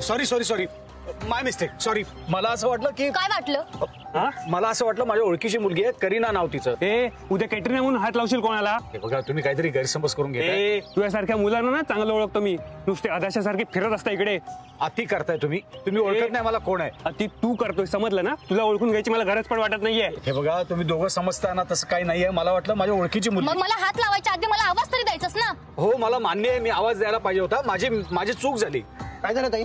Sorry sorry sorry, माय mistake, sorry. मला असं वाटलं की काय वाटलं? मला असं वाटलं माझ्या ओळखीची मुलगी आहे, करीना नाव तिचं. उद्या कॅटरीना म्हणून हात लावशील कोणाला? हे बघा, तुम्ही काहीतरी गैरसमज करून घ्या. तुझ्यासारख्या मुलांना ना चांगलं ओळखतो मी. नुसते अदाशासारखे फिरत असता इकडे. अति करताय तुम्ही ओळखत नाही मला कोण आहे. अति तू करतोय, समजलं ना? तुला ओळखून घ्यायची मला गरज पण वाटत नाहीये. हे बघा, तुम्ही दोघं समजता ना, तसं काही नाहीये. मला वाटलं माझ्या ओळखीची मुलगी. मग मला हात लावायच्या आधी मला आवाज तरी द्यायचास ना. हो, मला मान्य आहे, मी आवाज द्यायला पाहिजे होता. माझी चूक झाली. काय झालं ताई?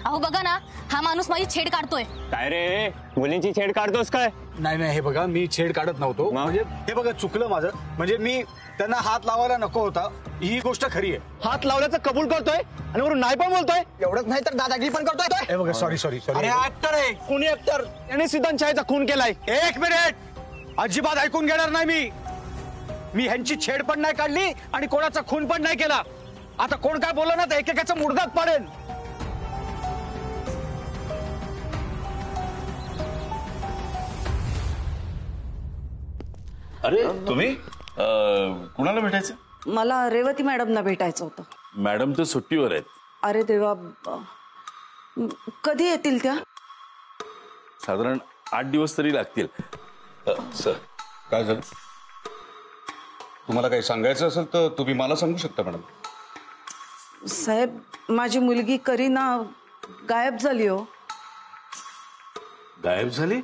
अहो बघा ना, हा माणूस माझी छेड काढतोय. काय रे, मुलींची छेड काढतोस काय? नाही नाही, हे बघा, मी छेड काढत नव्हतो. म्हणजे हे बघा, चुकलं माझं. म्हणजे मी त्यांना हात लावायला नको होता, ही गोष्ट खरी आहे. हात लावल्याचं कबूल करतोय आणि वरून नाही पण बोलतोय. एवढंच नाही तर दादागिरी पण करतोय. हे बघा, सॉरी सॉरी सॉरी. अरे ऍक्टर आहे. कुणी ऍक्टर? त्याने सिद्धांत शाळेचा खून केलाय. एक मिनिट, अजिबात ऐकून घेणार नाही मी ह्यांची छेड पण नाही काढली आणि कोणाचा खून पण नाही केला. आता कोण काय बोललं ना तर एकेकाचं मुडदात पाडेल. अरे तुम्ही कुणाला भेटायचं? मला रेवती मॅडमना भेटायचं होतं. मॅडम तर सुट्टीवर आहेत. अरे देवा, कधी येतील त्या? साधारण 8 दिवस तरी लागतील. सर, काय झालं? तुम्हाला काही सांगायचं असेल तर तुम्ही मला सांगू शकता मॅडम. साहेब, माझी मुलगी करीना गायब झाली हो. गायब झाली?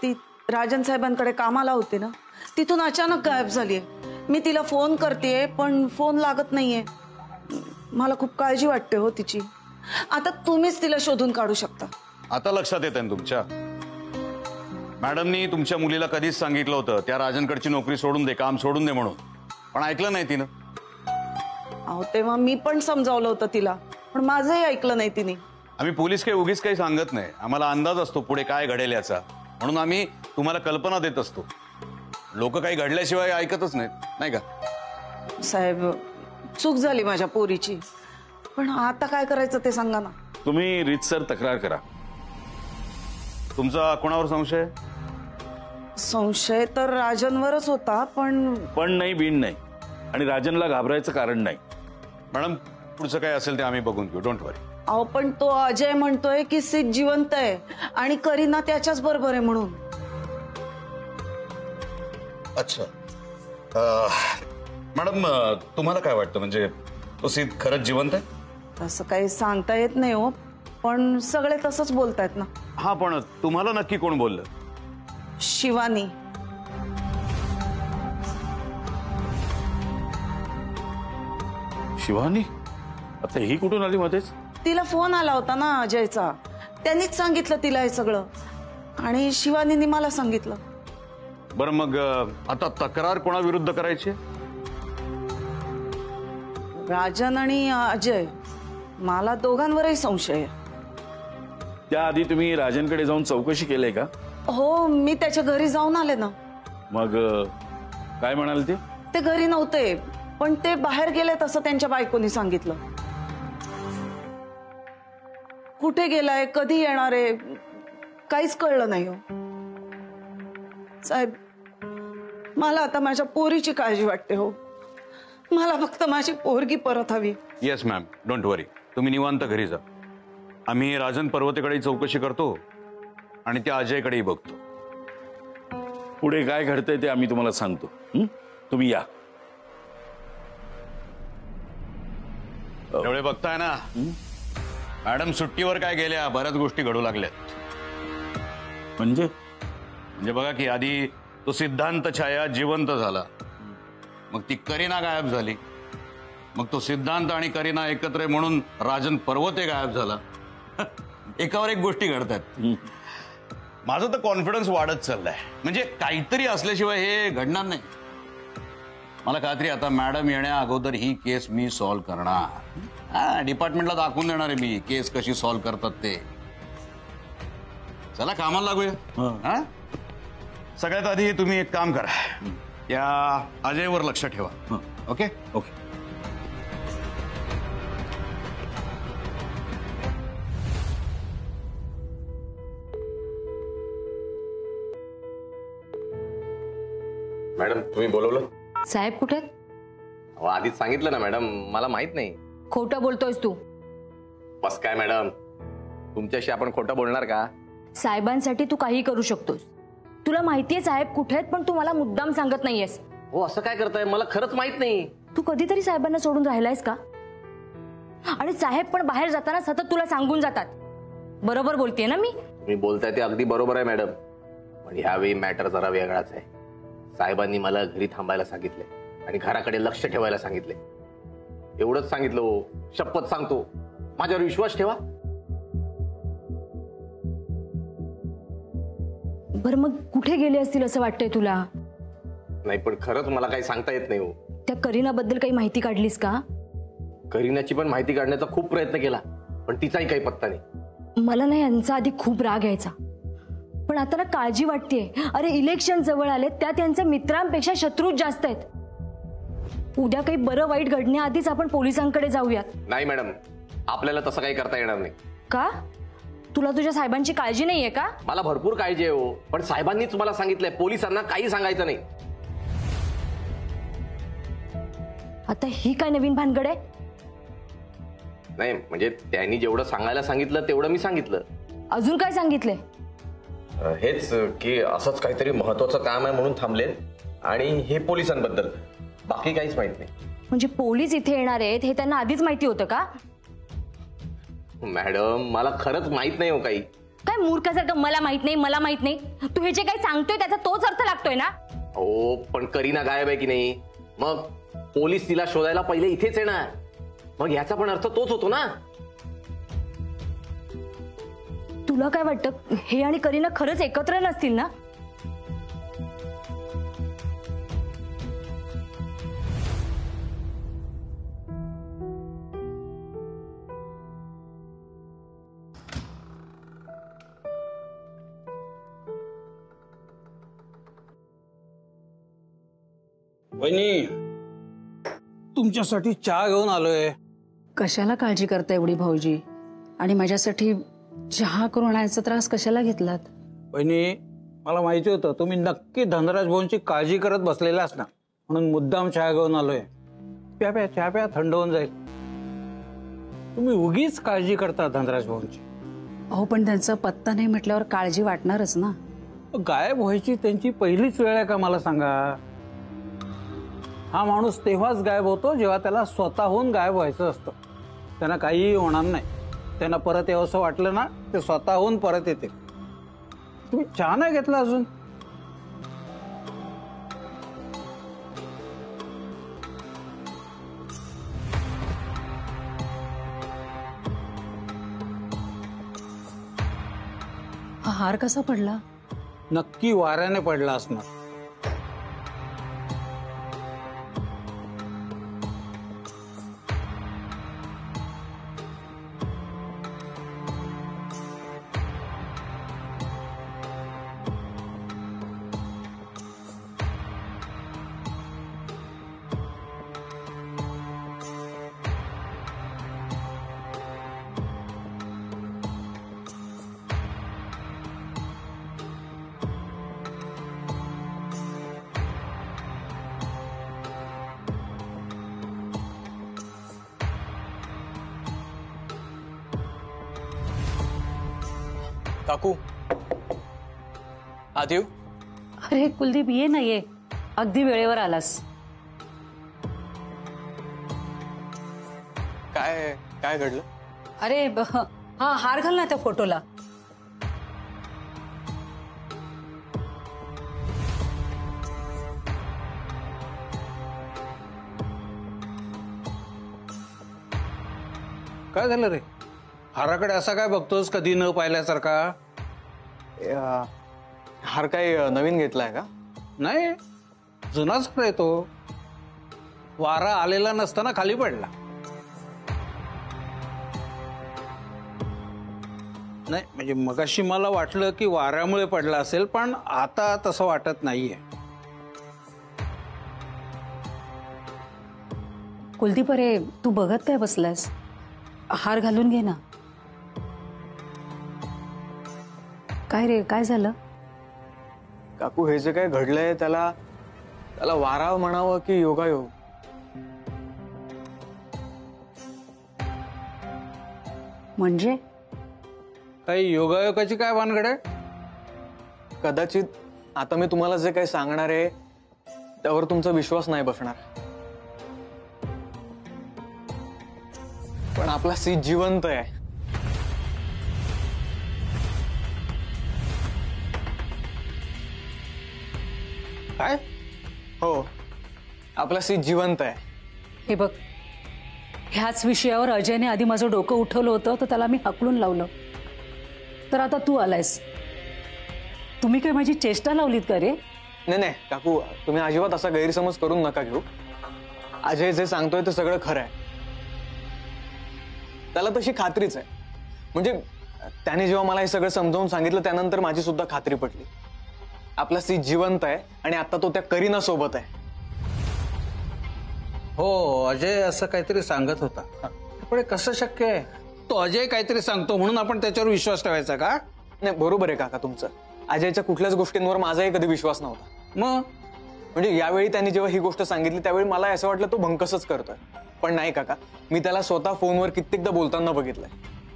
ती राजन साहेबांकडे कामाला होती ना, तिथून अचानक गायब झालीये. मी तिला फोन करतेय पण फोन लागत नाहीये. मला खूप काळजी वाटते हो तिची. आता तुम्हीच तिला शोधून काढू शकता. आता लक्षात येत आहे तुमच्या? मॅडमनी तुमच्या मुलीला कधीच सांगितलं होतं त्या राजनकडची नोकरी सोडून दे, काम सोडून दे म्हणून, पण ऐकलं नाही तिनं. अहो, तेव्हा मी पण समजावलं होतं तिला, पण माझंही ऐकलं नाही तिने. आम्ही पोलीस काही उगीच काही सांगत नाही. आम्हाला अंदाज असतो पुढे काय घडेल याचा, म्हणून आम्ही तुम्हाला कल्पना देत असतो. लोक काही घडल्याशिवाय ऐकतच नाहीत, नाही का? साहेब, चूक झाली माझ्या पोरीची, पण आता काय करायचं ते सांगा ना. तुम्ही रीतसर तक्रार करा. तुमचा कोणावर संशय? संशय तर राजनवरच होता, पण नाही, बीन नाही. आणि राजनला घाबरायचं कारण नाही. मॅडम, पुढचं काय असेल ते आम्ही बघून घेऊ, डोंट वरी. अहो, पण तो अजय म्हणतोय की सिद्ध जिवंत आहे आणि करीना त्याच्याच बरोबर आहे म्हणून. अच्छा, मॅडम, तुम्हाला काय वाटतं? म्हणजे तो सिद्ध खरंच जिवंत आहे? तसं काही सांगता येत नाही हो, पण सगळे तसंच बोलतायत ना. हा, पण तुम्हाला नक्की कोण बोललं? शिवानी. शिवानी? आता ही कुठून आली मध्येच? तिला फोन आला होता ना अजयचा, त्यांनीच सांगितलं तिला हे सगळं, आणि शिवानीने मला सांगितलं. बरं, मग आता तक्रार कोणाविरुद्ध करायची? राजन आणि अजय, मला दोघांवरही संशय आहे. त्याआधी तुम्ही राजनकडे जाऊन चौकशी केलीय का? हो, मी त्याच्या घरी जाऊन आले ना. मग काय म्हणाल ते? ते घरी नव्हते, पण ते बाहेर गेले तसं त्यांच्या बायकोनी सांगितलं. कुठे गेलाय, कधी येणार आहे, काहीच कळलं नाही हो. साहेब, मला आता माझ्या पोरीची काळजी वाटते हो. मला फक्त माझी पोरगी परत हवी. येस मॅम, डोंट वरी. तुम्ही निवांत घरी जा. आम्ही राजन पर्वतेकडे चौकशी करतो आणि त्या अजयकडेही बघतो. पुढे काय घडतंय ते आम्ही तुम्हाला सांगतो. तुम्ही या. एवढे बघताय ना, मॅडम सुट्टीवर काय गेल्या, बऱ्याच गोष्टी घडू लागल्यात. म्हणजे बघा की, आधी तो सिद्धांत छाया जिवंत झाला, मग ती करीना गायब झाली, मग तो सिद्धांत आणि करीना एकत्र आहे म्हणून राजन पर्वते गायब झाला. एकावर एक गोष्टी घडतात. माझं तर कॉन्फिडन्स वाढत चाललाय. म्हणजे काहीतरी असल्याशिवाय हे घडणार नाही. मला खात्री, आता मॅडम येण्या अगोदर ही केस मी सॉल्व्ह करणार. डिपार्टमेंटला दाखवून देणार आहे मी केस कशी सॉल्व्ह करतात ते. चला कामाला लागूया. सगळ्यात आधी तुम्ही एक काम करा, त्या अजयवर लक्ष ठेवा. Okay okay. मॅडम, तुम्ही बोलवलं? साहेब कुठे? आधीच सांगितलं ना मॅडम, मला माहित नाही. खोटं बोलतोयस तू. बस काय मॅडम, तुमच्याशी आपण खोटं बोलणार का? साहेबांसाठी तू काही करू शकतोस. तुला माहितीये साहेब कुठे आहेत, पण तू मला मुद्दाम सांगत नाहीयेस. हो, असं काय करताय? मला खरंच माहित नाही. तू कधीतरी साहेबांना सोडून राहिलायस का? आणि साहेब पण बाहेर जाताना सतत तुला सांगून जातात. बरोबर बोलतेय ना मी? तुम्ही बोलताय ते अगदी बरोबर आहे मॅडम, पण यावेळी मॅटर जरा वेगळाच आहे. साहेबांनी मला घरी थांबायला सांगितले आणि घराकडे लक्ष ठेवायला सांगितले. एवढंच सांगितलं हो. शपथ सांगतो, माझ्यावर विश्वास ठेवा. बरं मग कुठे गेले असतील असं वाटतंय तुला? नाही, पण खरंच मला काही सांगता येत नाही हो. त्या करीनाबद्दल काही माहिती काढलीस का? करीनाची पण माहिती काढण्याचा खूप प्रयत्न केला, पण तिचाही काही पत्ता नाही. मला ना यांचा आधी खूप राग यायचा, पण आता ना काळजी वाटतेय. अरे इलेक्शन जवळ आले, त्यात त्यांच्या मित्रांपेक्षा शत्रूच जास्त आहेत. उद्या काही बरं वाईट घडण्याआधीच आपण पोलिसांकडे जाऊयात. नाही मॅडम, आपल्याला तसं काही करता येणार नाही. का? तुला तुझ्या साहेबांची काळजी नाहीये का? मला भरपूर काळजी आहे हो, पण साहेबांनीच मला सांगितलंय पोलिसांना काही सांगायचं नाही. आता ही काय नवीन भानगड आहे? नाही म्हणजे त्यांनी जेवढं सांगायला सांगितलं तेवढं मी सांगितलं. अजून काय सांगितलंय? हेच की असंच काहीतरी महत्वाचं काम आहे म्हणून थांबले, आणि हे पोलिसांबद्दल, बाकी काहीच माहित नाही. म्हणजे पोलीस इथे येणार आहेत हे त्यांना आधीच माहिती होतं का? मॅडम मला खरंच माहित नाही हो काही. काय मूर्खासारखं मला माहित नाही, मला माहित नाही? तू हे जे काही सांगतोय त्याचा तोच अर्थ लागतोय ना? हो, पण करीना गायब आहे की नाही? मग पोलीस तिला शोधायला पहिले इथेच येणार, मग याचा पण अर्थ तोच होतो ना. तुला काय वाटतं हे आणि करीना खरंच एकत्र नसतील ना? वहिनी, तुमच्यासाठी चहा घेऊन आलोय. कशाला काळजी करता एवढी भाऊजी? आणि माझ्यासाठी चहा करून आणायचा त्रास कशाला घेतलात? वहिनी, मला माहिती होतं तुम्ही नक्की धनराज भाऊंची काळजी करत बसलेला असणार, म्हणून मुद्दाम चहा घेऊन आलोय. प्या प्या, चहा प्या, थंड होऊन जाईल. तुम्ही उगीच काळजी करता धनराज भाऊंची. अहो पण त्यांचा पत्ता नाही म्हटल्यावर काळजी वाटणारच ना. गायब व्हायची त्यांची पहिलीच वेळ आहे का मला सांगा? हा माणूस तेव्हाच गायब होतो जेव्हा त्याला स्वतःहून गायब व्हायचं असतं. त्यांना काहीही होणार नाही. त्यांना परत यावं असं वाटलं ना, ते स्वतःहून परत येते. तुम्ही चहा नाही घेतला अजून? हा हार कसा पडला? नक्की वाऱ्याने पडला असणार. काकू, आत येऊ? अरे कुलदीप, ये ना ये, अगदी वेळेवर आलास. काय काय घडलं? अरे हा हार घाल ना त्या फोटोला. काय झालं रे? हाराकडे असा काय बघतोस कधी न पाहिल्यासारखा? हार काय नवीन घेतलाय का? नाही, जुनाच हार आहे तो. वारा आलेला नसताना खाली पडला. नाही म्हणजे मगाशी मला वाटलं की वाऱ्यामुळे पडला असेल, पण आता तसं वाटत नाहीये. कुलदीप, अरे तू बघत काय बसलास? हार घालून घे ना. काय रे, काय झालं? काकू, हे जे काय घडलंय त्याला वारा म्हणावं की योगायोग? म्हणजे काही योगायोगाची काय भानगड आहे? कदाचित आता मी तुम्हाला जे काही सांगणार आहे त्यावर तुमचा विश्वास नाही बसणार, पण आपला सी जिवंत आहे. काय? हो, आपला सी जिवंत आहे. हे बघ, ह्याच विषयावर अजयने आधी माझं डोकं उठवलं होतं तर त्याला मी हाकलून लावलं. तर आता तू आलायस. तुम्ही काय माझी चेष्टा लावलीत का रे? नाही नाही काकू, तुम्ही अजिबात असा गैरसमज करून नका घेऊ. अजय जे सांगतोय ते सगळं खरं आहे. त्याला तशी खात्रीच आहे. म्हणजे त्याने जेव्हा मला हे सगळं समजावून सांगितलं त्यानंतर माझी सुद्धा खात्री पटली. आपला सी जिवंत आहे आणि आता तो त्या करीना सोबत आहे. हो, अजय असं काहीतरी सांगत होता. पण हे कसं शक्य आहे? तो अजय काहीतरी सांगतो म्हणून आपण त्याच्यावर विश्वास ठेवायचा का? नाही, बरोबर आहे काका तुमचं. अजयच्या कुठल्याच गोष्टींवर माझाही कधी विश्वास नव्हता. मग म्हणजे यावेळी त्यांनी जेव्हा ही गोष्ट सांगितली त्यावेळी मला असं वाटलं तो भंकसच करतोय. पण नाही काका, मी त्याला स्वतः फोनवर कित्येकदा बोलताना बघितलंय.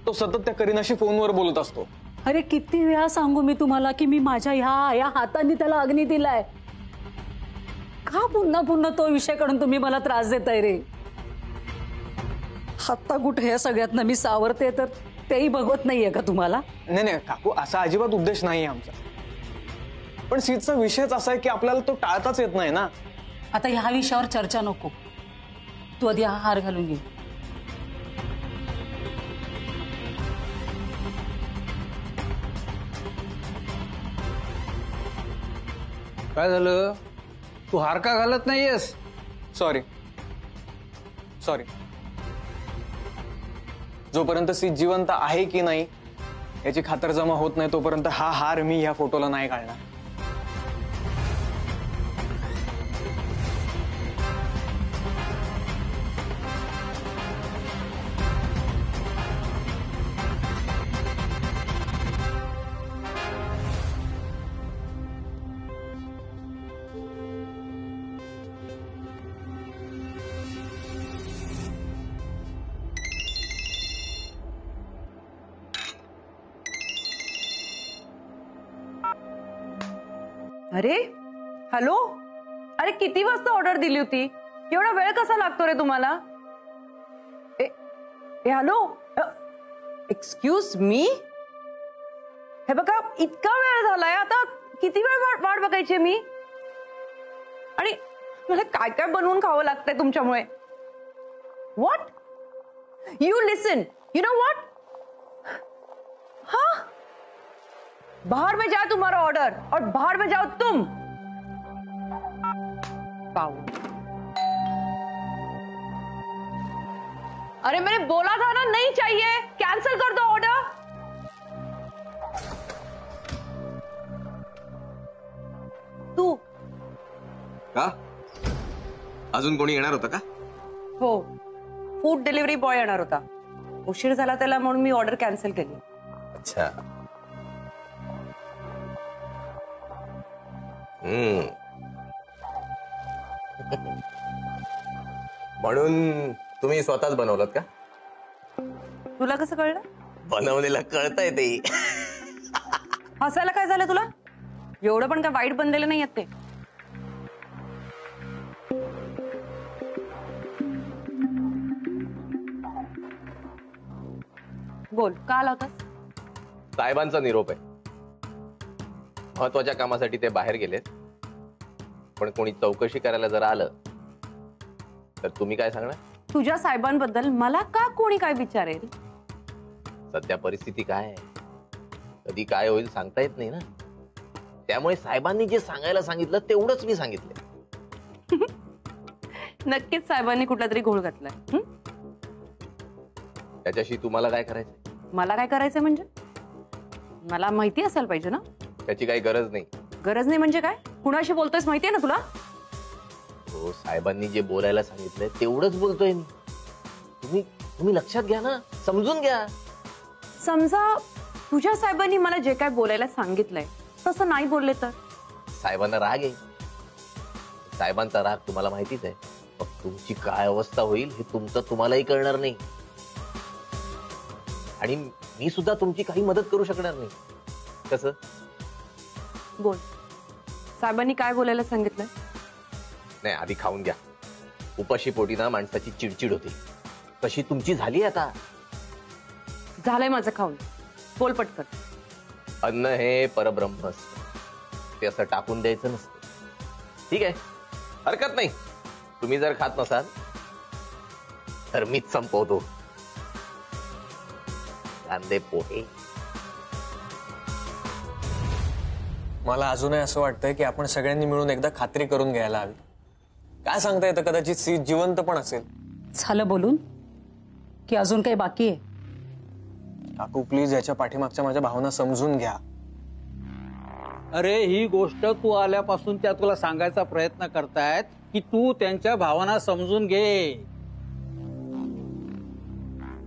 तो सतत त्या करीनाशी फोनवर बोलत असतो. अरे किती वेळा सांगू मी तुम्हाला की मी माझ्या ह्या हातांनी त्याला अग्नी दिलाय. का पुन्हा पुन्हा तो विषय काढून तुम्ही मला त्रास देताय रे? आता कुठे या सगळ्यातनं मी सावरते तर तेही बघवत नाहीये का तुम्हाला? नाही नाही काकू, असा अजिबात उद्देश नाहीये आमचा. पण सीटचा विषयच असा आहे की आपल्याला तो टाळताच येत नाही ना. आता ह्या विषयावर चर्चा नको. तू आधी हा हार घालून घे. काय झालं? तू हार का घालत नाहीयेस? सॉरी. जोपर्यंत सी जिवंत आहे की नाही याची खातरजमा होत नाही तोपर्यंत हा हार मी ह्या फोटोला नाही घालणार. अरे हॅलो, अरे किती वाजता ऑर्डर दिली होती? एवढा वेळ कसा लागतो रे तुम्हाला? Hello, excuse me. हे बघा, इतका वेळ झालाय, आता किती वेळ वाट बघायची मी? आणि मला काय काय बनवून खावं लागतंय तुमच्यामुळे. What? You listen, you know what? हाँ, बाहर में जाए तुम्हारा ऑर्डर और बाहर में जाओ तुम. पाओ. अरे मैंने बोला था ना, नहीं चाहिए, कैंसिल कर दो ऑर्डर. तू का? अजून कोणी येणार होतं का? हो, फूड डिलिव्हरी बॉय येणार होता. उशीर झाला त्याला म्हणून मी ऑर्डर कॅन्सल केली. अच्छा. म्हणून तुम्ही स्वतःच बनवलं का? तुला कसं कळलं? बनवलेलं कळतंय ते. हसायला काय झालं तुला? एवढं पण काय वाईट बनलेलं नाही ते. बोल, का आला होतास? साहेबांचा निरोप आहे. महत्वाच्या कामासाठी ते बाहेर गेलेत. पण कोणी चौकशी करायला जर आलं तर तुम्ही काय सांगणार? तुझ्या साहेबांबद्दल मला का कोणी काय विचारेल? सध्या परिस्थिती काय आहे, कधी काय होईल सांगता येत नाही ना. त्यामुळे साहेबांनी जे सांगायला सांगितलं तेवढंच मी सांगितलं. नक्कीच साहेबांनी कुठला तरी घोळ घातलाय. त्याच्याशी तुम्हाला काय करायचं? मला काय करायचंय म्हणजे? मला माहिती असायला पाहिजे ना. त्याची काही गरज नाही. गरज नाही म्हणजे काय? कुणाशी बोलतोयस माहितीये ना तुला? हो, साहेबांनी जे बोलायला सांगितलंय तेवढंच बोलतोय मी. तुम्ही लक्षात घ्या ना, समजून घ्या. समजा तुझ्या साहेबांनी मला जे काय बोलायला सांगितलंय तसं नाही बोलले तर? साहेबांना राग आहे. साहेबांचा राग तुम्हाला माहितीच आहे. मग तुमची काय अवस्था होईल हे तुमचं तुम्हालाही कळणार नाही. आणि मी सुद्धा तुमची काही मदत करू शकणार नाही. कसं? बोल, साहेबांनी काय बोलायला सांगितलं? नाही, आधी खाऊन घ्या. उपाशी पोटी ना माणसाची चिडचिड होती. कशी तुमची झाली आता. झालंय माझं खाऊन. बोल पटकन. अन्न हे परब्रह्म असतं, ते असं टाकून द्यायचं नसतं. ठीक आहे, हरकत नाही. तुम्ही जर खात नसाल तर मीच संपवतो. कांदे पोहे. मला अजूनही असं वाटतंय की आपण सगळ्यांनी मिळून एकदा खात्री करून घ्यायला हवी. काय सांगता येतं, कदाचित सीट जिवंत पण असेल. झालं बोलून की अजून काही बाकी आहे? काकू प्लीज याच्या पाठीमागच्या माझ्या भावना समजून घ्या. अरे ही गोष्ट तू आल्यापासून त्या तुला सांगायचा प्रयत्न करतायत की तू त्यांच्या भावना समजून घे.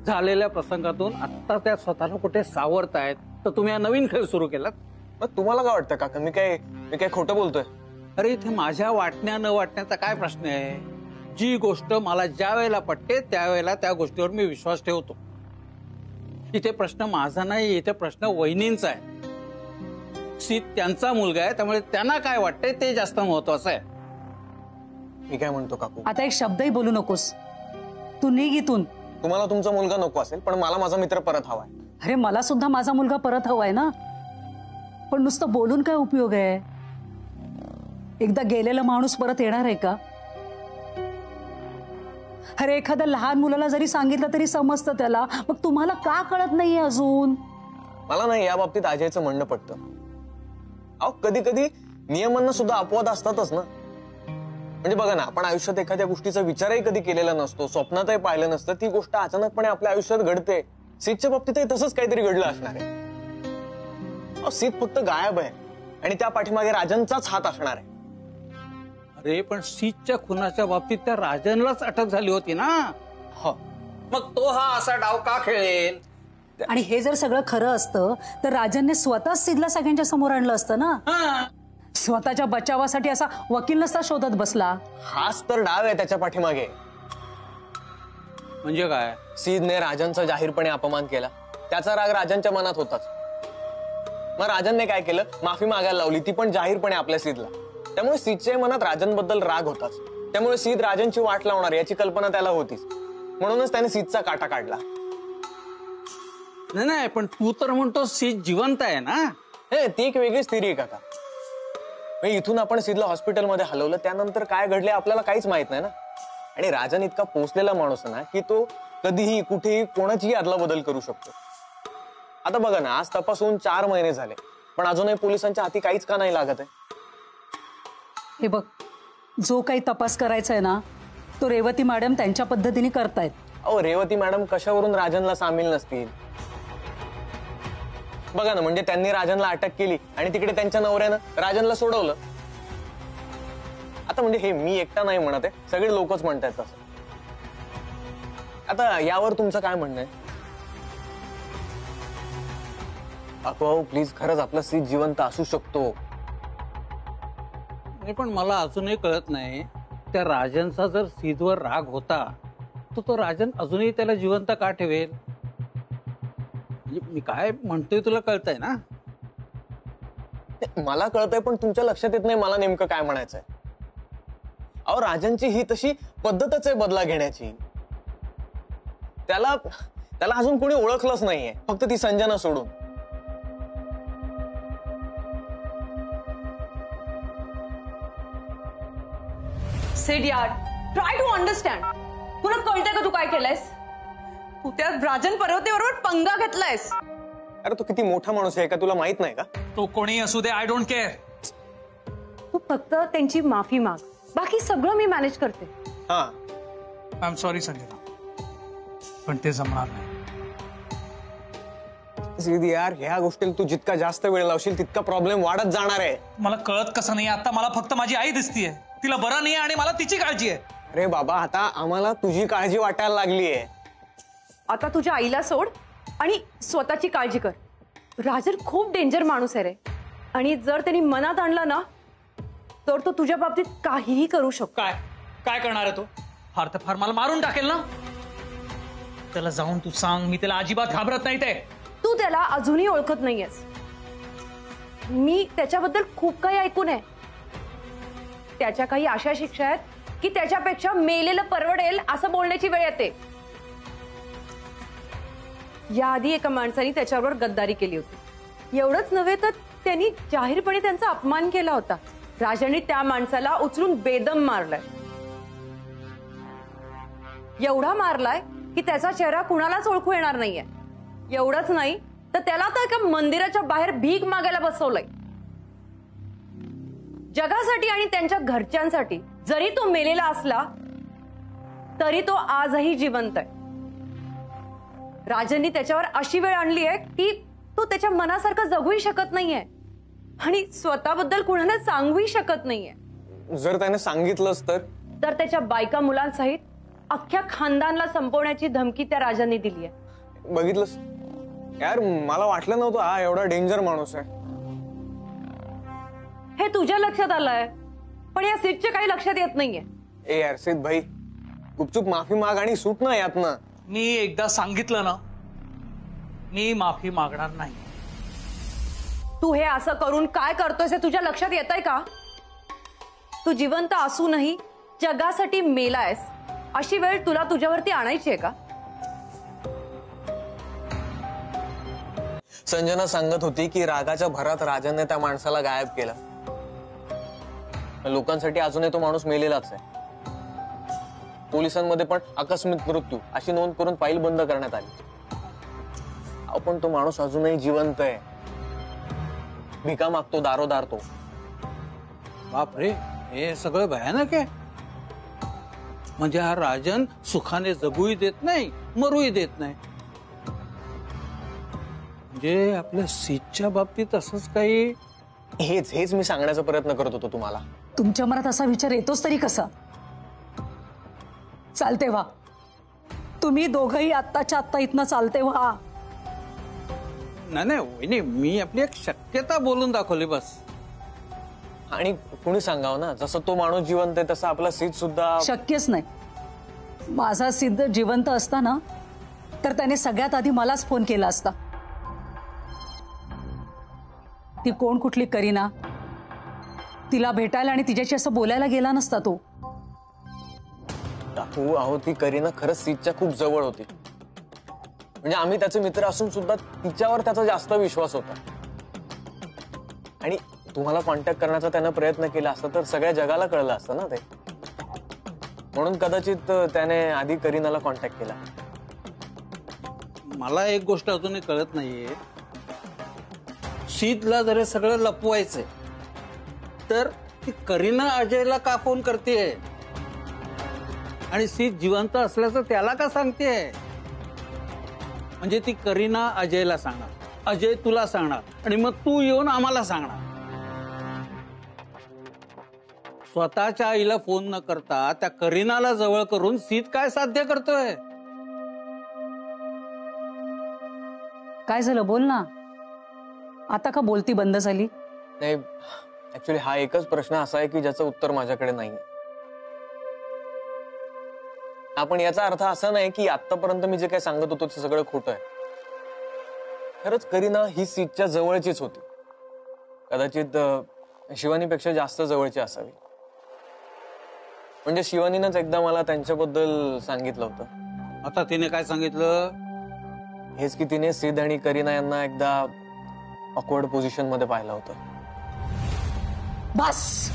झालेल्या प्रसंगातून आता त्या स्वतःला कुठे सावरतायत, तर तुम्ही हा नवीन खेळ सुरू केलात. मग तुम्हाला काय वाटतं काका, मी काय खोटं बोलतोय? अरे इथे माझ्या वाटण्या न वाटण्याचा काय प्रश्न आहे? जी गोष्ट मला ज्या वेळेला पटते त्यावेळेला त्या गोष्टीवर मी विश्वास ठेवतो. इथे प्रश्न माझा नाही, इथे प्रश्न वहिनींचा आहे. सीत त्यांचा मुलगा आहे, त्यामुळे त्यांना काय वाटतंय ते जास्त महत्वाचं आहे. मी काय म्हणतो काकू, आता एक शब्दही बोलू नकोस. तू निघ इथून. तुम्हाला तुमचा मुलगा नको असेल, पण मला माझा मित्र परत हवाय. अरे मला सुद्धा माझा मुलगा परत हवाय ना, पण नुसतं बोलून काय उपयोग आहे? एकदा गेलेला माणूस परत येणार आहे का? अरे एखाद्या लहान मुलाला जरी सांगितलं तरी समजतं त्याला, मग तुम्हाला का कळत नाहीये अजून? मला नाही या बाबतीत अजयचं म्हणणं पटतं. अहो कधी कधी नियमांना सुद्धा अपवाद असतातच ना. म्हणजे बघा ना, आपण आयुष्यात एखाद्या गोष्टीचा विचारही कधी केलेला नसतो, स्वप्नातही पाहिलं नसतं, ती गोष्ट अचानकपणे आपल्या आयुष्यात घडते. सीटच्या बाबतीतही तसंच काहीतरी घडलं असणार आहे. अहो सीट फक्त गायब आहे आणि त्या पाठीमागे राजनचाच हात असणार आहे. अरे पण सीतच्या खुनाच्या बाबतीत त्या राजनलाच अटक झाली होती ना. मग तो हा असा डाव का खेळेल? आणि हे जर सगळं खरं असतं तर राजनने स्वतःच सिद्धला सगळ्यांच्या समोर आणलं असतं ना. स्वतःच्या बचावासाठी असा वकील नसता शोधत बसला. हाच तर डाव आहे त्याच्या पाठीमागे. म्हणजे काय? सीदने राजनचा जाहीरपणे अपमान केला, त्याचा राग राजनच्या मनात होताच. मग राजनने काय केलं, माफी मागायला लावली, ती पण जाहीरपणे आपल्या सीदला. त्यामुळे सीदच्या मनात राजनबद्दल राग होताच. त्यामुळे सीद राजनची वाट लावणार याची कल्पना त्याला होतीच. म्हणूनच त्याने सीदचा काटा काढला. नाही पण तू तर म्हणतो सीत जिवंत आहे ना. हे ती एक वेगळीच थिअरी आहे काका. इथून आपण सीदला हॉस्पिटलमध्ये हलवलं, त्यानंतर काय घडले आपल्याला काहीच माहित नाही ना. आणि राजन इतका पोचलेला माणूस ना की तो कधीही कुठेही कोणाचीही अदला बदल करू शकतो. आता बघा ना, आज तपासून 4 महिने झाले, पण अजूनही पोलिसांच्या हाती काहीच का नाही लागत आहे. हे बघ, जो काही तपास करायचा आहे ना तो रेवती मॅडम त्यांच्या पद्धतीने करतायत. अहो रेवती मॅडम कशावरून राजनला सामील नसतील? बघा ना, म्हणजे त्यांनी राजनला अटक केली आणि तिकडे त्यांच्या नवऱ्यानं राजनला सोडवलं. आता म्हणजे हे मी एकटा नाही म्हणत आहे, सगळे लोकच म्हणतात तसं. आता यावर तुमचं काय म्हणणं आहे? अहो प्लीज, खरंच आपला सीट जिवंत असू शकतो. पण मला अजूनही कळत नाही, त्या राजनचा जर सीदवर राग होता तर तो राजन अजूनही त्याला जिवंत का ठेवेल? मी काय म्हणतोय तुला कळतंय ना? मला कळतंय, पण तुमच्या लक्षात येत नाही मला नेमकं काय म्हणायचंय. अहो राजनची ही तशी पद्धतच आहे बदला घेण्याची. त्याला अजून कोणी ओळखलंच नाहीये, फक्त ती संजना सोडून. सेड यार, ट्राय टू अंडरस्टँड. तुला कळतंय का तू काय केलंयस? तू त्या राजन पर्वतेबरोबर पंगा घेतलायस. अरे तो किती मोठा माणूस आहे का तुला माहित नाही का? तो कोणी असू दे, आय डोंट केअर. तू फक्त त्यांची माफी माग, बाकी सगळं मी मॅनेज करते. हा, आय एम सॉरी संजना, पण ते जमणार नाही. सीधी यार, ह्या गोष्टीला तू जितका जास्त वेळ लावशील तितका प्रॉब्लेम वाढत जाणार आहे. मला कळत कसं नाही, आता मला फक्त माझी आई दिसतीये, तिला बरं नाही आणि मला तिची काळजी आहे. अरे बाबा, आता आम्हाला तुझी काळजी वाटायला लागलीये. आता तुझ्या आईला सोड आणि स्वतःची काळजी कर. राजन खूप डेंजर माणूस आहे रे, आणि जर त्यांनी मनात आणला ना तर तो तुझ्या बाबतीत काहीही करू शकतो. काय करणार आहे तो? फार तर फार मला मारून टाकेल ना. त्याला जाऊन तू सांग, मी त्याला अजिबात घाबरत नाही. ते तू तू त्याला अजूनही ओळखत नाहीयेस. मी त्याच्याबद्दल खूप काही ऐकून आहे. त्याच्या काही अशा शिक्षा आहेत की त्याच्यापेक्षा मेलेलं परवडेल असं बोलण्याची वेळ येते. याआधी एका माणसाने त्याच्यावर गद्दारी केली होती. एवढंच नव्हे तर त्यांनी जाहीरपणे त्यांचा अपमान केला होता. राजांनी त्या माणसाला उचलून बेदम मारलाय. एवढा मारलाय की त्याचा चेहरा कुणालाच ओळखू येणार नाहीये. एवढंच नाही तर त्याला तर एका मंदिराच्या बाहेर भीक मागायला बसवलंय. जगासाठी आणि त्यांच्या घरच्यांसाठी जरी तो मेलेला असला तरी तो आजही जिवंत आहे. राजांनी त्याच्यावर अशी वेळ आणली आहे की तो त्याच्या मनासारखं जगूही शकत नाहीये आणि स्वतःबद्दल कुणाला सांगूही शकत नाहीये. जर त्याने सांगितलंच तर त्याच्या बायका मुलांसहित अख्ख्या खानदानला संपवण्याची धमकी त्या राजांनी दिली आहे. बघितलंस यार, मला वाटलं नव्हतं हा एवढा डेंजर माणूस आहे. हे तुझ्या लक्षात आलंय पण या सीटच्या काही लक्षात येत नाहीये. ए यार सिद्ध भाई, गुपचूप माफी माग आणि सूट ना यातनं. मी एकदा सांगितलं ना, मी माफी मागणार नाही. तू हे असं करून काय करतोयस हे तुझ्या लक्षात येतंय का? तू जिवंत असूनही जगासाठी मेलायस अशी वेळ तुला तुझ्यावरती आणायची आहे का? संजना सांगत होती की रागाच्या भरात राजाने त्या माणसाला गायब केलं. लोकांसाठी अजूनही तो माणूस मेलेलाच आहे. पोलिसांमध्ये पण आकस्मिक मृत्यू अशी नोंद करून फाईल बंद करण्यात आली. आपण तो माणूस अजूनही जिवंत आहे. भिका मागतो दारोदार तो. बापरे, हे सगळं भयानक आहे. म्हणजे हा राजन सुखाने जगूही देत नाही, मरूही देत नाही. म्हणजे आपल्या सीटच्या बाबतीत असंच काही. हेच मी सांगण्याचा प्रयत्न करत होतो तुम्हाला. तुमच्या मनात असा विचार येतोच तरी कसा? चालते व्हा, तुम्ही दोघंही आत्ताच्या आत्ता इथनं चालते व्हा. नाही वहिनी, मी आपली एक शक्यता बोलून दाखवली बस. आणि कुणी सांगावं ना, जसं तो माणूस जिवंत आहे तसं आपला सीट सुद्धा. शक्यच नाही. माझा सिद्ध जिवंत असता ना तर त्याने सगळ्यात आधी मलाच फोन केला असता. ती कोण कुठली करीना, तिला भेटायला आणि तिच्याशी असं बोलायला गेला नसता तो. अहो ती करीना खरंच सीटच्या खूप जवळ होती. म्हणजे आम्ही त्याचे मित्र असून सुद्धा तिच्यावर त्याचा जास्त विश्वास होता. आणि तुम्हाला कॉन्टॅक्ट करण्याचा त्यानं प्रयत्न केला असता तर सगळ्या जगाला कळलं असतं ना ते. म्हणून कदाचित त्याने आधी करीनाला कॉन्टॅक्ट केला. मला एक गोष्ट अजूनही कळत नाहीये, शीतला जर हे सगळं लपवायचंय तर ती करीना अजयला का फोन करतेय आणि शीत जिवंत असल्याचं त्याला का सांगतेय? म्हणजे ती करीना अजयला सांगणार, अजय तुला सांगणार आणि मग तू येऊन आम्हाला सांगणार. स्वतःच्या आईला फोन न करता त्या करीनाला जवळ करून शीत काय साध्य करतोय? काय झालं, बोल ना. आता का बोलती बंद झाली? नाही, ऍक्च्युली हा एकच प्रश्न असा आहे की ज्याचं उत्तर माझ्याकडे नाही. आपण याचा अर्थ असा नाही की आतापर्यंत मी जे काही सांगत होतो ते सगळं खोटं आहे. खरंच करीना ही सीटच्या जवळचीच होती. कदाचित शिवानीपेक्षा जास्त जवळची असावी. म्हणजे शिवानीनंच एकदा मला त्यांच्याबद्दल सांगितलं होतं. आता तिने काय सांगितलं? हेच की तिने सिद्ध आणि करीना यांना एकदा ऑकवर्ड पोझिशन मध्ये पाहिलं होतं. बस,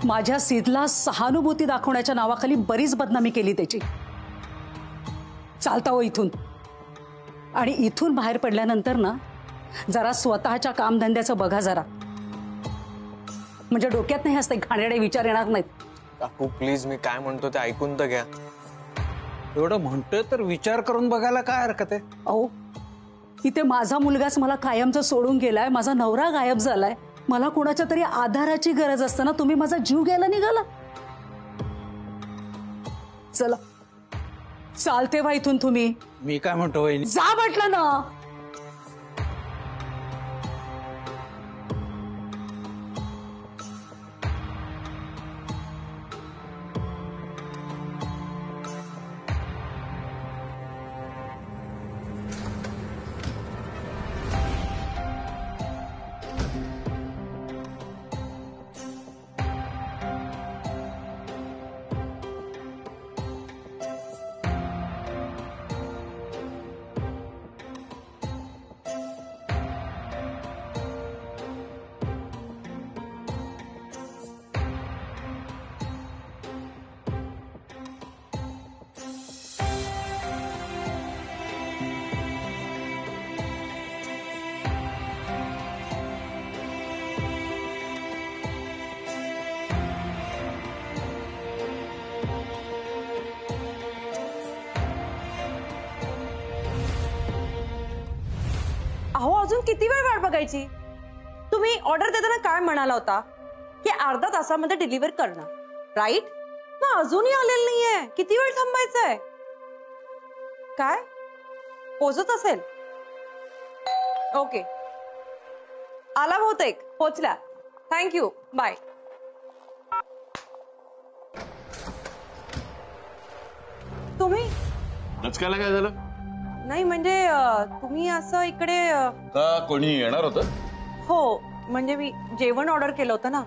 माझ्या सिद्धला सहानुभूती दाखवण्याच्या नावाखाली बरीच बदनामी केली त्याची. चालता हो इथून. आणि इथून बाहेर पडल्यानंतर ना जरा स्वतःच्या कामधंद्याचं बघा जरा. म्हणजे डोक्यात नाही असते घाणेरडे विचार येणार नाहीत. काकू प्लीज, मी काय म्हणतो ते ऐकून तर घ्या. एवढं म्हणतोय तर विचार करून बघायला काय हरकत आहे? अहो, इथे माझा मुलगाच मला कायमचं सोडून गेलाय, माझा नवरा गायब झालाय, मला कोणाच्या तरी आधाराची गरज असताना तुम्ही माझा जीव घ्यायला निघाला. चला चालते व्हा इथून तुम्ही. मी काय म्हणतो वहिनी? जा म्हटलं ना. अहो अजून किती वेळ वाट बघायची? तुम्ही ऑर्डर देताना काय म्हणाला होता की अर्धा तासामध्ये डिलिव्हर करणार, राईट? मग अजूनही आलेलं नाहीये, किती वेळ थांबायचंय? काय पोचत असेल? ओके, आला बहुतेक, पोचला. Thank you, bye. तुम्ही आजकाल काय झालं? नाही म्हणजे तुम्ही असं इकडे का कोणी येणार होतं? हो म्हणजे मी जेवण ऑर्डर केलं होतं ना,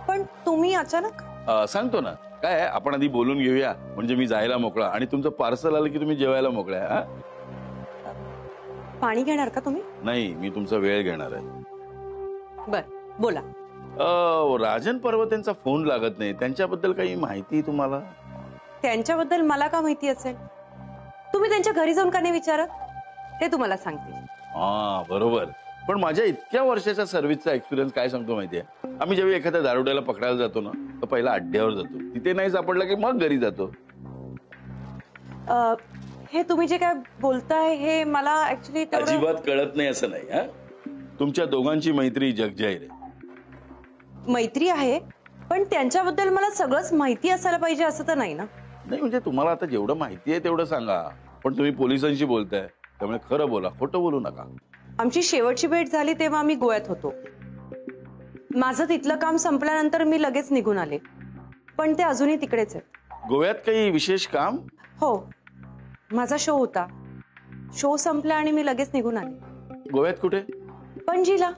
पण तुम्ही अचानक. सांगतो ना, काय आहे, आपण आधी बोलून घेऊया, म्हणजे मी जायला मोकळा आणि तुमचं पार्सल आलं की तुम्ही जेवायला मोकळ्या. पाणी घेणार का तुम्ही? नाही, मी तुमचा वेळ घेणार आहे. बर, बोला. राजन पर्वतेंचा फोन लागत नाही, त्यांच्याबद्दल काही माहिती तुम्हाला? त्यांच्याबद्दल मला का माहिती असेल? तुम्ही त्यांच्या घरी जाऊन का नाही विचारत? ते तुम्हाला सांगतील. हा बरोबर, पण माझ्या इतक्या वर्षाच्या सर्व्हिसचा एक्सपिरियन्स काय सांगतो माहितीये, आम्ही जेव्हा एखाद्या दारुड्याला पकडायला जातो ना, तर पहिला अड्ड्यावर जातो, तिथे नाही सापडला की मग घरी जातो. हे तुम्ही जे काय बोलताय हे मला ऍक्च्युली अजिबात कळत नाही असं नाही. हा, तुमच्या दोघांची मैत्री जगजाहीर आहे. मैत्री आहे, पण त्यांच्याबद्दल मला सगळंच माहिती असायला पाहिजे असं तर नाही ना. नाही म्हणजे तुम्हाला आता जेवढं माहिती आहे तेवढं सांगा, पण तुम्ही पोलिसांशी बोलताय त्यामुळे खरं बोला, खोटं बोलू नका. आमची शेवटची भेट झाली तेव्हा आम्ही गोव्यात होतो. माझं तिथलं काम संपल्यानंतर मी लगेच निघून आले, पण ते अजूनही तिकडेच आहेत. गोव्यात काही विशेष काम? हो, माझा शो होता. शो संपला आणि मी लगेच निघून आले. गोव्यात कुठे? पणजीला.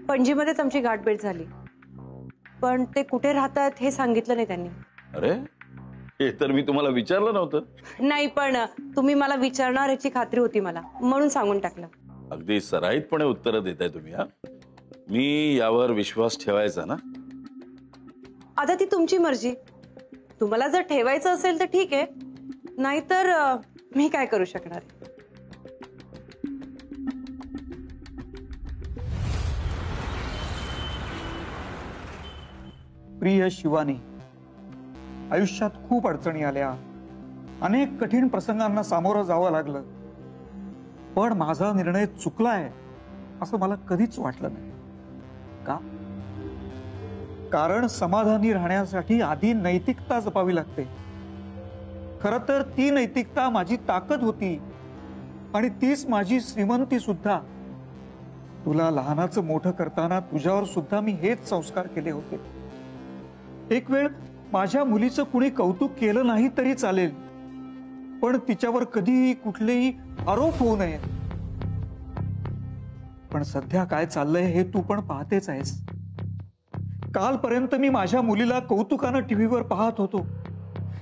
पणजीमध्येच आमची गाठभेट झाली, पण ते कुठे राहतात हे सांगितलं नाही त्यांनी. अरे, हे तर मी तुम्हाला विचारलं नव्हतं. नाही, पण तुम्ही मला विचारणार याची खात्री होती मला, म्हणून सांगून टाकलं. अगदी सराईतपणे उत्तर देताय तुम्ही. हा, मी यावर विश्वास ठेवायचा ना? आता ती तुमची मर्जी. तुम्हाला जर ठेवायचं असेल तर ठीक आहे, नाहीतर मी काय करू शकणार. प्रिय शिवानी, आयुष्यात खूप अडचणी आल्या, अनेक कठीण प्रसंगांना सामोरं जावं लागलं, पण माझा निर्णय चुकलाय असं मला कधीच वाटलं नाही. का? कारण समाधानी राहण्यासाठी आधी नैतिकता जपावी लागते. खरं तर ती नैतिकता माझी ताकद होती आणि तीच माझी श्रीमंती सुद्धा. तुला लहानाचं मोठं करताना तुझ्यावर सुद्धा मी हेच संस्कार केले होते. एक वेळ माझ्या मुलीचं कुणी कौतुक केलं नाही तरी चालेल, पण तिच्यावर कधीही कुठलेही आरोप होऊ नये. पण सध्या काय चाललंय हे तू पण पाहतेच आहेस. कालपर्यंत मी माझ्या मुलीला कौतुकानं टीव्हीवर पाहत होतो,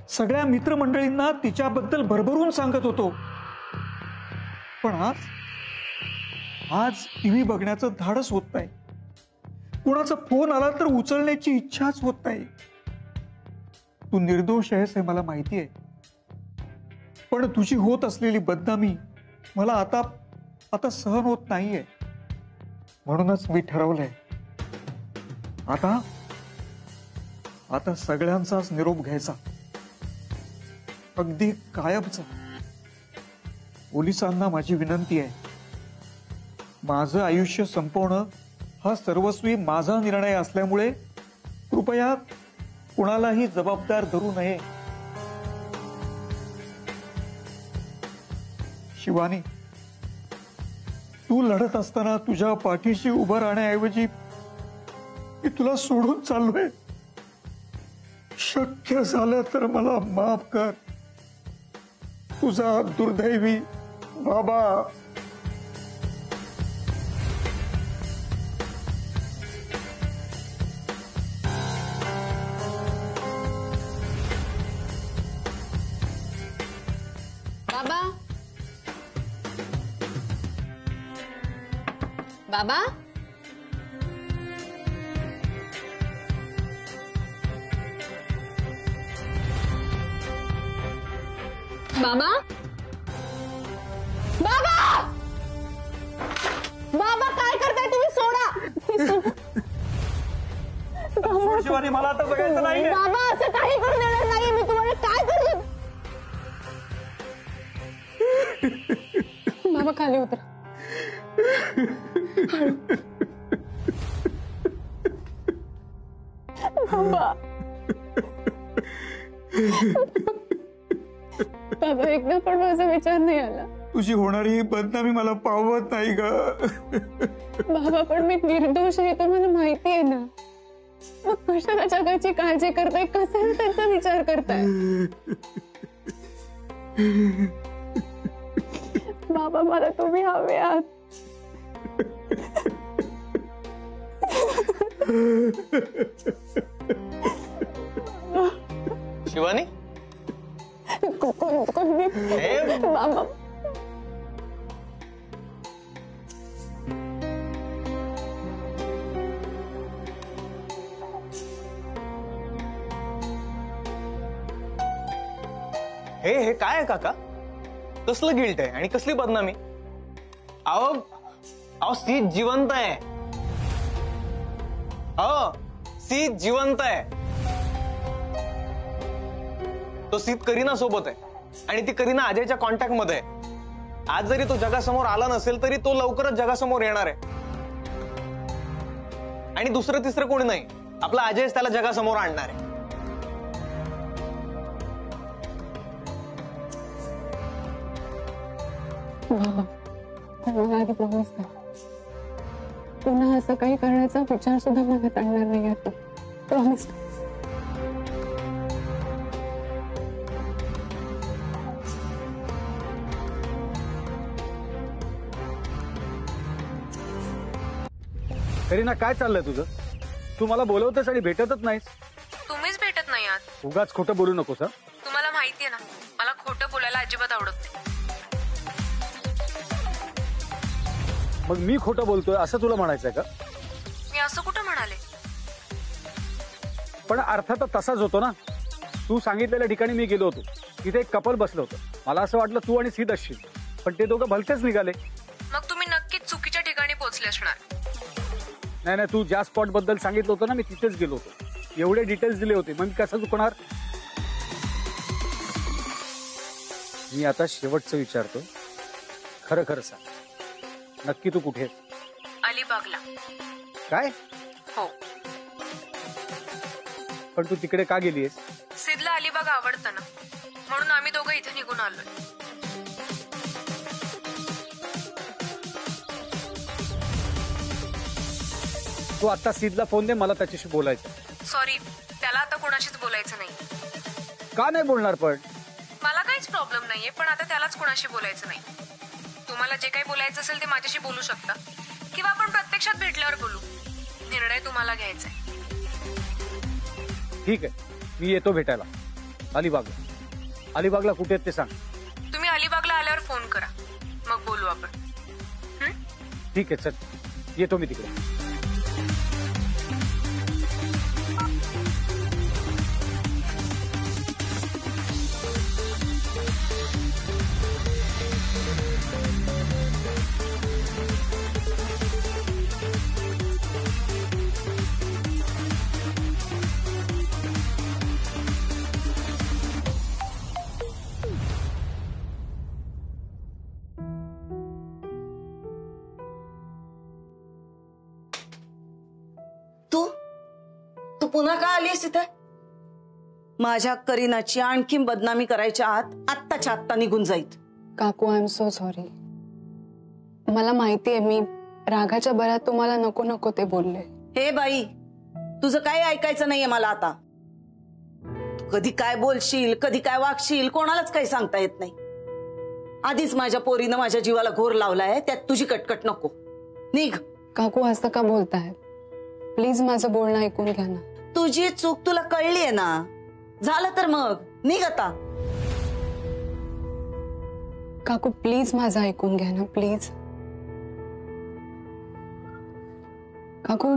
सगळ्या मित्रमंडळींना तिच्याबद्दल भरभरून सांगत होतो, पण आज टीव्ही बघण्याचं धाडस होत नाही. कुणाचा फोन आला तर उचलण्याची इच्छाच होत नाही. तू निर्दोष आहेस हे मला माहिती आहे, पण तुझी होत असलेली बदनामी मला आता सहन होत नाहीये. म्हणूनच मी ठरवलंय, आता सगळ्यांचाच निरोप घ्यायचा, अगदी कायमचा. पोलिसांना माझी विनंती आहे, माझं आयुष्य संपवणं हा सर्वस्वी माझा निर्णय असल्यामुळे कृपया कुणालाही जबाबदार धरू नये. शिवानी, तू लढत असताना तुझ्या पाठीशी उभं राहण्याऐवजी मी तुला सोडून चाललोय. शक्य झालं तर मला माफ कर. तुझा दुर्दैवी बाबा. बाबा, बाबा, बाबा, बाबा काय करताय तुम्ही? सोडा. शिवानी, मला आता जगायचं नाही. बाबा, असं काही करू देणार नाही मी तुम्हाला. काय करू? बाबा खाली उतरा. बाबा बाबा एकदा पण माझा विचार नाही आला. तुझी होणारी बदनामी मला पावत नाही ग. बाबा पण मी निर्दोष आहे तर मला माहिती आहे ना. मग कशाला जगाची काळजी करताय, कसा त्यांचा विचार करताय. बाबा मला तुम्ही हवे आहात. शिवानी बाबा हे काय आहे काका? कसलं गिल्ट आहे आणि कसली बदनामी? अहो अहो सीत जिवंत आहे. सीत जिवंत आहे. तो सीत करीना सोबत आहे आणि ती करीना अजयच्या कॉन्टॅक्ट मध्ये आहे. आज जरी तो जगासमोर आला नसेल तरी तो लवकरच जगासमोर येणार आहे. आणि दुसरं तिसरं कोणी नाही, आपला अजयच त्याला जगासमोर आणणार आहे. मला आधी प्रॉमिस कर, पुन्हा असं काही करण्याचा विचार सुद्धा मनात आणणार नाही आता. प्रॉमिस. करीना काय चाललंय तुझं? तू मला बोलवतेस आणि भेटतच नाहीस. तुम्हीच भेटत नाही आहात. उगाच खोटं बोलू नकोस. तुम्हाला माहितीये ना मला खोटं बोलायला अजिबात आवडत नाही. मग मी खोटं बोलतोय असं तुला म्हणायचंय का? मी असं कुठं म्हणाले? पण अर्थ तर तसाच होतो ना. तू सांगितलेल्या ठिकाणी मी गेलो होतो, तिथे एक कपल बसलं होतं. मला असं वाटलं तू आणि सीत असशील, पण ते दोघं भलतेच निघाले. मग तुम्ही नक्कीच चुकीच्या ठिकाणी पोहोचले असणार. नाही नाही, तू ज्या स्पॉट बद्दल सांगितलं होतं ना मी तिथेच गेलो होतो. एवढे डिटेल्स दिले होते, मग मी कसं चुकणार? मी आता शेवटचं विचारतो, खरं खरं सांग, नक्की तू कुठे? अलिबागला. काय? हो. पण तू तिकडे का गेलीयस? सिद्धला अलिबाग आवडतं ना, म्हणून आम्ही दोघं इथे निघून आलोय. तू आता सिद्धला फोन दे, मला त्याच्याशी बोलायचं. सॉरी, त्याला आता कोणाशीच बोलायचं नाही. का नाही बोलणार? पण मला काहीच प्रॉब्लेम नाहीये, पण आता त्यालाच कोणाशी बोलायचं नाही. तुम्हाला जे काही बोलायचं असेल ते माझ्याशी बोलू शकता, किंवा आपण प्रत्यक्षात भेटल्यावर बोलू. निर्णय तुम्हाला घ्यायचा आहे. ठीक आहे, मी येतो भेटायला अलिबागला. अलिबागला कुठे आहेत ते सांग. तुम्ही अलिबागला आल्यावर फोन करा, मग बोलू आपण. ठीक आहे, चल येतो मी तिकडे. तू पुन्हा का आलीस इथे? माझ्या करीनाची आणखी बदनामी करायच्या आत्ताच्या आत्ता निघून जाईल. काकू, आय एम सो सॉरी. मला माहितीये मी रागाच्या भरात तुम्हाला नको नको ते बोलले. हे बाई, तुझं काही ऐकायचं नाहीये मला आता. तू कधी काय बोलशील, कधी काय वागशील, कोणालाच काही सांगता येत नाही. आधीच माझ्या पोरीनं माझ्या जीवाला घोर लावलाय, त्यात तुझी कटकट नको. निघ. काकू, असं का बोलताय? प्लीज माझं बोलणं ऐकून घ्या ना. तुझी चूक तुला कळलीये ना, झालं तर मग निघ आता. काकू प्लीज माझं ऐकून घ्या ना, प्लीज. काकू,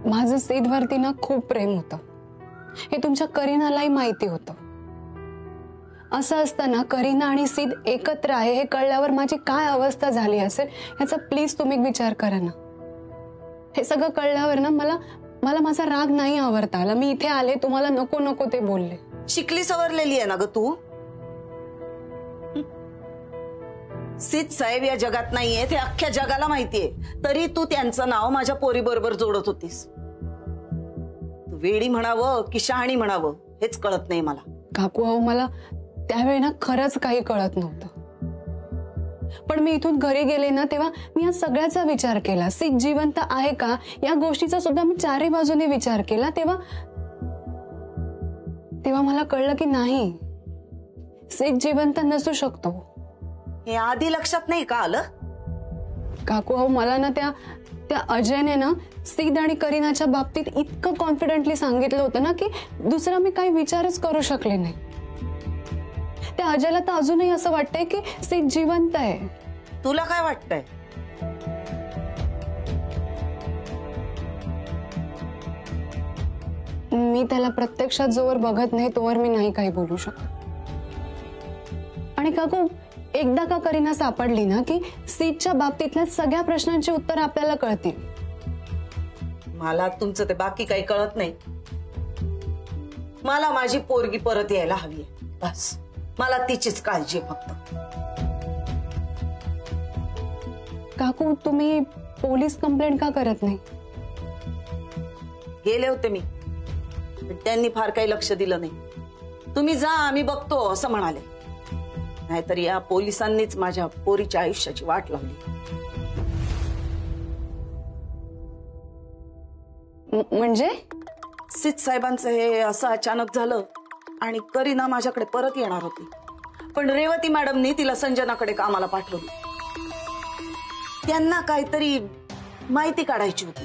माझं सिद्धवरती ना खूप प्रेम होतं, हे तुमच्या करीनालाही माहिती होतं. असं असताना करीना आणि सिद्ध एकत्र आहे हे कळल्यावर माझी काय अवस्था झाली असेल याचा प्लीज तुम्ही विचार करा ना. हे सगळं कळल्यावर ना मला माझा राग नाही आवरता आला. मी इथे आले, तुम्हाला नको नको ते बोलले. शिकली सवरलेली आहे ना ग तू. सिद्ध साहेब या जगात नाहीये ते अख्ख्या जगाला माहितीये, तरी तू त्यांचं नाव माझ्या पोरी बरोबर जोडत होतीस. तू वेडी म्हणावं की शहाणी म्हणावं हेच कळत नाही मला. काकू अहो, मला त्यावेळी ना खरंच काही कळत नव्हतं. पण मी इथून घरी गेले ना तेव्हा मी या सगळ्याचा विचार केला. सिद्ध जिवंत आहे का या गोष्टीचा सुद्धा मी चारही बाजूने विचार केला. तेव्हा मला कळलं की नाही, सिद्ध जिवंत नसू शकतो. हे आधी लक्षात नाही का आलं? काकू अहो, मला ना त्या अजयने ना सिद्ध आणि करीनाच्या बाबतीत इतकं कॉन्फिडेंटली सांगितलं होतं ना की दुसरा मी काही विचारच करू शकले नाही. त्या अजयला तर अजूनही असं वाटतंय की सिद्ध जिवंत आहे. तुला काय वाटतंय? मी त्याला प्रत्यक्षात जोवर बघत नाही तोवर मी नाही काही बोलू शकत. आणि काकू, एकदा का करीना सापडली ना की सिद्धच्या बाबतीतल्या सगळ्या प्रश्नांची उत्तर आपल्याला कळतील. मला तुमचं ते बाकी काही कळत नाही. मला माझी पोरगी परत यायला हवी आहे, बस. मला तिचीच काळजी आहे फक्त. काकू, तुम्ही पोलीस कंप्लेंट का करत नाही? गेले होते मी, पण त्यांनी फार काही लक्ष दिलं नाही. तुम्ही जा, आम्ही बघतो असं म्हणाले. नाहीतर या पोलिसांनीच माझ्या पोरीच्या आयुष्याची वाट लावली. म्हणजे सिद्ध साहेबांचं हे असं अचानक झालं आणि करीना माझ्याकडे परत येणार होती, पण रेवती मॅडमनी तिला संजनाकडे कामाला पाठवली. त्यांना काहीतरी माहिती काढायची होती.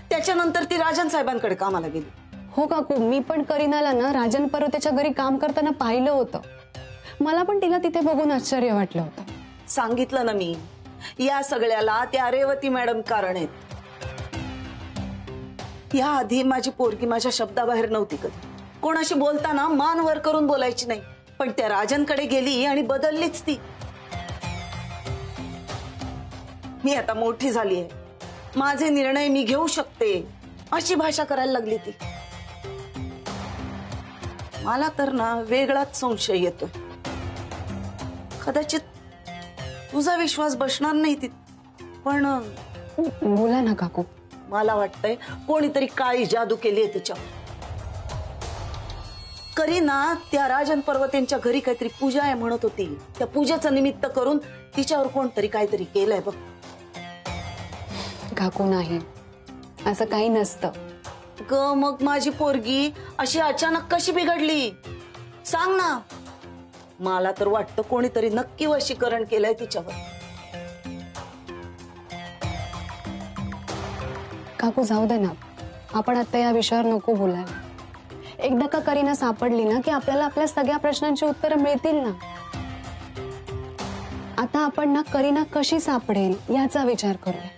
त्याच्यानंतर ती राजन साहेबांकडे कामाला गेली. हो काकू, मी पण करीनाला ना राजन पर्वतेच्या घरी काम करताना पाहिलं होतं. मला पण तिला तिथे बघून आश्चर्य वाटलं होतं. सांगितलं ना मी, या सगळ्याला त्या रेवती मॅडम कारण आहेत. या आधी माझी पोरगी माझ्या शब्दाबाहेर नव्हती कधी. कोणाशी बोलताना मान वर करून बोलायची नाही, पण त्या राजनकडे गेली आणि बदललीच ती. मी आता मोठी झाली आहे, माझे निर्णय मी घेऊ शकते अशी भाषा करायला लागली ती. मला तर ना वेगळाच संशय येतोय. कदाचित तुझा विश्वास बसणार नाही ती, पण बोला ना काकू. मला वाटतंय कोणीतरी काळी जादू केली आहे तिच्या. करीना त्या राजन पर्वतेंच्या घरी काहीतरी पूजा आहे म्हणत होती. त्या पूजेचं निमित्त करून तिच्यावर कोणतरी काहीतरी केलंय बघ. काकू, नाही, असं काही नसतं. मग माझी पोरगी अशी अचानक कशी बिघडली सांग ना. मला तर वाटतं कोणीतरी नक्की वशीकरण केलंय तिच्यावर. काकू, जाऊ दे ना, आपण आता या विषयावर नको बोलायला. एकदा का करीना सापडली ना की आपल्याला आपल्या सगळ्या प्रश्नांची उत्तरं मिळतील ना. आता आपण ना करीना कशी सापडेल याचा विचार करूया.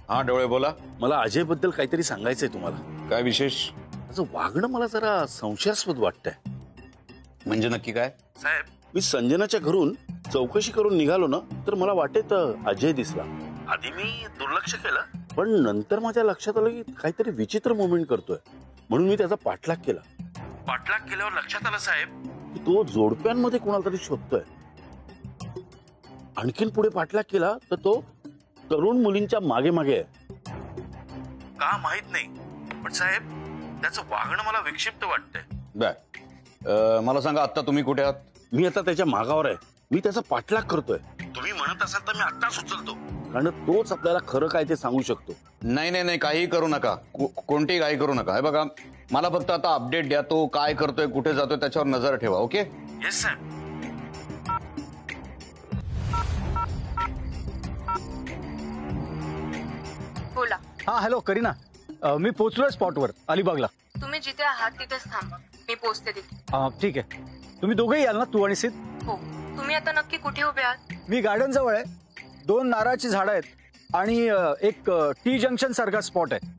हा डोळे, बोला. मला अजय बद्दल काहीतरी सांगायचंय तुम्हाला. काय विशेष? त्याचं वागणं मला जरा संशयास्पद वाटतंय. म्हणजे नक्की काय? साहेब, मी संजनाच्या घरून चौकशी करून निघालो ना, तर मला वाटेत अजय दिसला. आधी मी दुर्लक्ष केलं, पण नंतर माझ्या लक्षात आलं की काहीतरी विचित्र मुवमेंट करतोय. म्हणून मी त्याचा पाठलाग केला. पाठलाग केल्यावर लक्षात आलं साहेब की तो जोडप्यांमध्ये कोणाला तरी शोधतोय. आणखीन पुढे पाठलाग केला तर तो तरुण मुलींच्या मागे मागे आहे. का माहित नाही, पण साहेब त्याचं वागणं मला विक्षिप्त वाटतंय. बर, मला सांगा आता तुम्ही कुठे आहात? मी आता त्याच्या मागावर आहे. मी त्याचा पाठलाग करतोय. तुम्ही म्हणत असाल तर मी आता सुचलतो, कारण तोच आपल्याला खरं काय ते सांगू शकतो. नाही नाही नाही, काही करू नका. कोणतीही काही करू नका. हे बघा, मला फक्त आता अपडेट द्या. तो काय करतोय, कुठे जातोय त्याच्यावर नजर ठेवा. ओके? येस साहेब. बोला. हा, हॅलो करीना. मी पोहोचलोय स्पॉटवर, अलिबागला. तुम्ही जिथे आहात तिथेच थांबा, मी पोहोचते तिथे. ठीक आहे. तुम्ही दोघेही याल ना, तू आणि सिद्ध? हो. तुम्ही आता नक्की कुठे उभे आहात? मी गार्डन जवळ आहे. 2 नारळाची झाडं आहेत आणि एक टी जंक्शन सारखा स्पॉट आहे.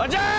अजय